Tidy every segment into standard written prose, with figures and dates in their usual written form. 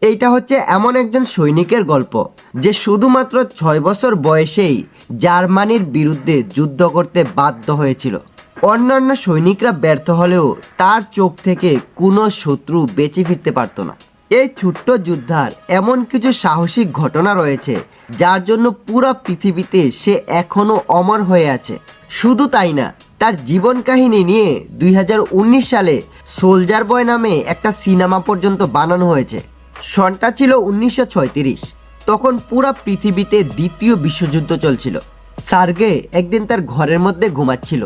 এইটা হচ্ছে এমন একজন সৈনিকের গল্প যে শুধুমাত্র 6 বছর বয়সেই জার্মানির বিরুদ্ধে যুদ্ধ করতে বাধ্য হয়েছিল। অন্যান্য সৈনিকরা ব্যর্থ হলেও তার চোখ থেকে কোনো শত্রু বেঁচে ফিরতে পারত না। এই ছোট্ট যোদ্ধার এমন কিছু সাহসিক ঘটনা রয়েছে যার জন্য পুরো পৃথিবীতে সে এখনো অমর হয়ে আছে। শুধু তাই না, তার জীবন কাহিনী নিয়ে 2019 সালে সোলজার বয় নামে একটা সিনেমা পর্যন্ত বানানো হয়েছে। সনটা ছিল 1936। তখন পুরো পৃথিবীতে দ্বিতীয় বিশ্বযুদ্ধ চলছিল। সার্গে একদিন তার ঘরের মধ্যে ঘুমাচ্ছিল।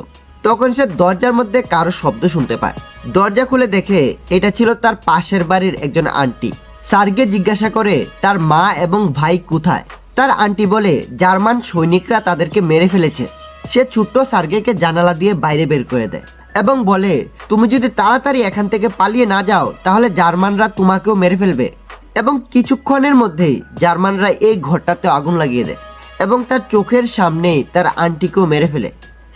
তখন সে দরজার মধ্যে কারো শব্দ শুনতে পায়। দরজা খুলে দেখে এটা ছিল তার পাশের বাড়ির একজন আন্টি। সার্গে জিজ্ঞাসা করে তার মা এবং ভাই কোথায়। তার আন্টি বলে জার্মান সৈনিকরা তাদেরকে মেরে ফেলেছে। সে ছোট্ট সার্গেকে জানালা দিয়ে বাইরে বের করে দেয় এবং বলে, তুমি যদি তাড়াতাড়ি এখান থেকে পালিয়ে না যাও তাহলে জার্মানরা তোমাকেও মেরে ফেলবে। এবং কিছুক্ষণের মধ্যেই জার্মানরা এই ঘরটাতে আগুন লাগিয়ে দেয় এবং তার চোখের সামনেই তার আন্টিকেও মেরে ফেলে।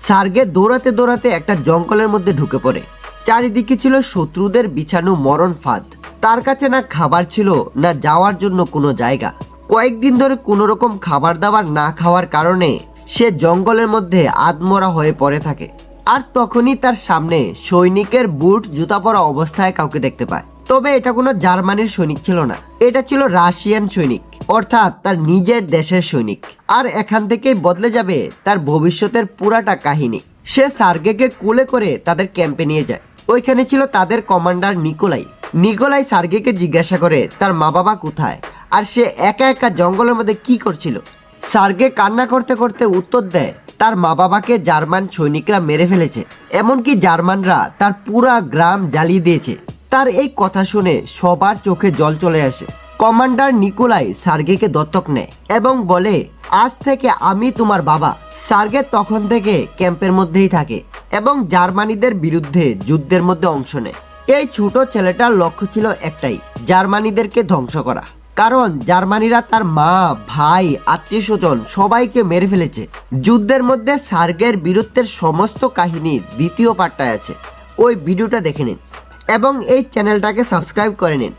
সার্গে দৌড়াতে দৌড়াতে একটা জঙ্গলের মধ্যে ঢুকে পড়ে। চারিদিকে ছিল শত্রুদের বিছানো মরণ ফাঁদ। তার কাছে না খাবার ছিল, না যাওয়ার জন্য কোনো জায়গা। কয়েকদিন ধরে কোনো রকম খাবার দাবার না খাওয়ার কারণে সে জঙ্গলের মধ্যে আধমরা হয়ে পড়ে থাকে। আর তখনই তার সামনে সৈনিকের বুট জুতা পরা অবস্থায় কাউকে দেখতে পায়। তবে এটা কোনো জার্মানির সৈনিক ছিল না, এটা ছিল রাশিয়ান সৈনিক, অর্থাৎ তার নিজের দেশের সৈনিক। আর এখান থেকেই বদলে যাবে তার ভবিষ্যতের পুরাটা কাহিনী। সে সার্গেকে কোলে করে তাদের ক্যাম্পে নিয়ে যায়। ওইখানে ছিল তাদের কমান্ডার নিকোলাই। নিকোলাই সার্গেকে জিজ্ঞাসা করে তার মা বাবা কোথায় আর সে একা একা জঙ্গলের মধ্যে কি করছিল। সার্গে কান্না করতে করতে উত্তর দেয় তার মা বাবাকে জার্মান সৈনিকরা মেরে ফেলেছে, এমনকি জার্মানরা তার পুরা গ্রাম জ্বালিয়ে দিয়েছে। তার এই কথা শুনে সবার চোখে জল চলে আসে। কমান্ডার নিকোলাই সার্গেকে দত্তক নেয় এবং বলে, আজ থেকে আমি তোমার বাবা। সার্গে তখন থেকে ক্যাম্পের মধ্যেই থাকে এবং জার্মানিদের বিরুদ্ধে যুদ্ধের মধ্যে অংশ নেয়। এই ছোট ছেলেটার লক্ষ্য ছিল একটাই, জার্মানিদেরকে ধ্বংস করা। কারণ জার্মানিরা তার মা, ভাই, আত্মীয় স্বজন সবাইকে মেরে ফেলেছে। যুদ্ধের মধ্যে সার্গের বীরত্বের সমস্ত কাহিনী দ্বিতীয় পার্টটায় আছে। ওই ভিডিওটা দেখে নিন এবং এই চ্যানেলটাকে সাবস্ক্রাইব করে নিন।